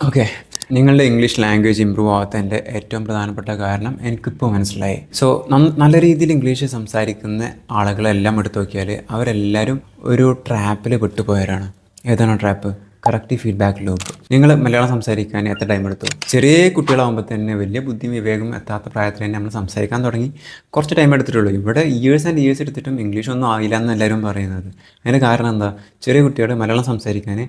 Okay, നിങ്ങളുടെ English language improve ആവാത്തതിൻ്റെ ഏറ്റവും പ്രധാനപ്പെട്ട കാരണം എനിക്കിപ്പോൾ മനസ്സിലായി. സോ നല്ല രീതിയിൽ ഇംഗ്ലീഷ് സംസാരിക്കുന്ന ആളുകളെല്ലാം എടുത്തു നോക്കിയാൽ അവരെല്ലാവരും ഒരു ട്രാപ്പിൽ പെട്ടുപോയവരാണ്. ഏതാണ് ട്രാപ്പ്? Correct feedback loop. നിങ്ങൾ മലയാളം സംസാരിക്കാൻ എത്ര ടൈം എടുത്തു? ചെറിയ കുട്ടികളാകുമ്പോൾ തന്നെ വലിയ ബുദ്ധിയും വിവേകം എത്താത്ത പ്രായത്തിൽ തന്നെ നമ്മൾ സംസാരിക്കാൻ തുടങ്ങി. കുറച്ച് ടൈം എടുത്തിട്ടുള്ളൂ. ഇവിടെ ഇയേഴ്സ് ആൻഡ് ഇയേഴ്സ് എടുത്തിട്ടും ഇംഗ്ലീഷ് ഒന്നും ആയില്ല എന്ന് എല്ലാവരും പറയുന്നത്. അതിന് കാരണം എന്താ? ചെറിയ കുട്ടികൾ മലയാളം സംസാരിക്കാൻ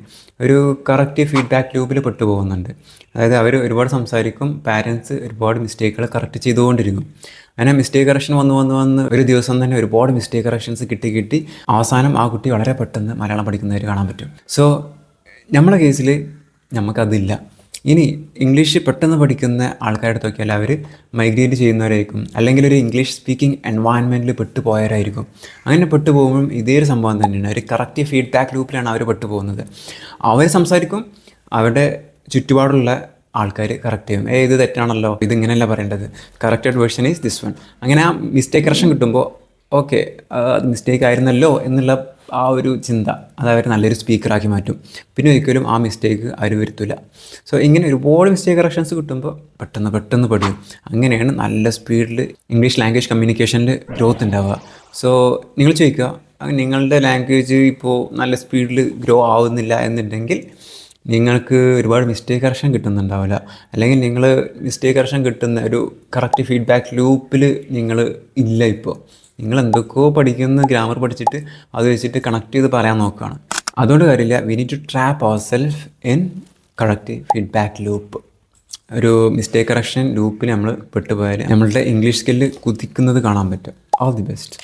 ഒരു കറക്റ്റ് ഫീഡ്ബാക്ക് ലൂപ്പിൽ പെട്ടുപോകുന്നുണ്ട്. അതായത് അവർ ഒരുപാട് സംസാരിക്കും, പാരൻസ് ഒരുപാട് മിസ്റ്റേക്കുകൾ കറക്റ്റ് ചെയ്തുകൊണ്ടിരിക്കും. അങ്ങനെ മിസ്റ്റേക്ക് കറക്ഷൻ വന്ന് ഒരു ദിവസം തന്നെ ഒരുപാട് മിസ്റ്റേക്ക് കറക്ഷൻസ് കിട്ടി അവസാനം ആ കുട്ടി വളരെ പെട്ടെന്ന് മലയാളം പഠിക്കുന്നവർ കാണാൻ പറ്റും. സോ നമ്മുടെ കേസിൽ നമുക്കതില്ല. ഇനി ഇംഗ്ലീഷ് പെട്ടെന്ന് പഠിക്കുന്ന ആൾക്കാരുടെ നോക്കിയാൽ അവർ മൈഗ്രേറ്റ് ചെയ്യുന്നവരായിരിക്കും, അല്ലെങ്കിൽ ഒരു ഇംഗ്ലീഷ് സ്പീക്കിംഗ് എൻവയൺമെൻറ്റിൽ പെട്ടുപോയവരായിരിക്കും. അങ്ങനെ പെട്ടുപോകുമ്പം ഇതേ ഒരു സംഭവം തന്നെയാണ്. ഒരു കറക്റ്റ് ഫീഡ്ബാക്ക് ലൂപ്പിലാണ് അവർ പെട്ടുപോകുന്നത്. അവർ സംസാരിക്കും, അവരുടെ ചുറ്റുപാടുള്ള ആൾക്കാർ കറക്റ്റ് ചെയ്യും. ഇത് തെറ്റാണല്ലോ, ഇതിങ്ങനെയല്ല പറയേണ്ടത്, corrected version is this one. അങ്ങനെ ആ മിസ്റ്റേക്ക് കറക്ഷൻ കിട്ടുമ്പോൾ ഓക്കെ, മിസ്റ്റേക്ക് ആയിരുന്നല്ലോ എന്നുള്ള ആ ഒരു ചിന്ത അത് അവർ നല്ലൊരു സ്പീക്കറാക്കി മാറ്റും. പിന്നെ ഒരിക്കലും ആ മിസ്റ്റേക്ക് അവർ വരുത്തില്ല. സോ ഇങ്ങനെ ഒരുപാട് മിസ്റ്റേക്ക് കറക്ഷൻസ് കിട്ടുമ്പോൾ പെട്ടെന്ന് പഠിക്കും. അങ്ങനെയാണ് നല്ല സ്പീഡിൽ ഇംഗ്ലീഷ് ലാംഗ്വേജ് കമ്മ്യൂണിക്കേഷനിൽ ഗ്രോത്ത് ഉണ്ടാവുക. സോ നിങ്ങൾ ചോദിക്കുക, നിങ്ങളുടെ ലാംഗ്വേജ് ഇപ്പോൾ നല്ല സ്പീഡിൽ ഗ്രോ ആവുന്നില്ല എന്നുണ്ടെങ്കിൽ നിങ്ങൾക്ക് ഒരുപാട് മിസ്റ്റേക്ക് കറക്ഷൻ കിട്ടുന്നുണ്ടാവില്ല, അല്ലെങ്കിൽ നിങ്ങൾ മിസ്റ്റേക്ക് കറക്ഷൻ കിട്ടുന്ന ഒരു കറക്റ്റ് ഫീഡ്ബാക്ക് ലൂപ്പിൽ നിങ്ങൾ ഇല്ല. ഇപ്പോൾ നിങ്ങൾ എന്തൊക്കെയോ പഠിക്കുന്ന ഗ്രാമർ പഠിച്ചിട്ട് അത് വെച്ചിട്ട് കണക്ട് ചെയ്ത് പറയാൻ നോക്കുകയാണ്. അതുകൊണ്ട് കാര്യമില്ല. We need to trap our self in correct feedback ലൂപ്പ്. ഒരു മിസ്റ്റേക്ക് കറക്ഷൻ ലൂപ്പിൽ നമ്മൾ പെട്ടുപോയാൽ നമ്മളുടെ ഇംഗ്ലീഷ് സ്കില്ല് കുതിക്കുന്നത് കാണാൻ പറ്റും. All the best.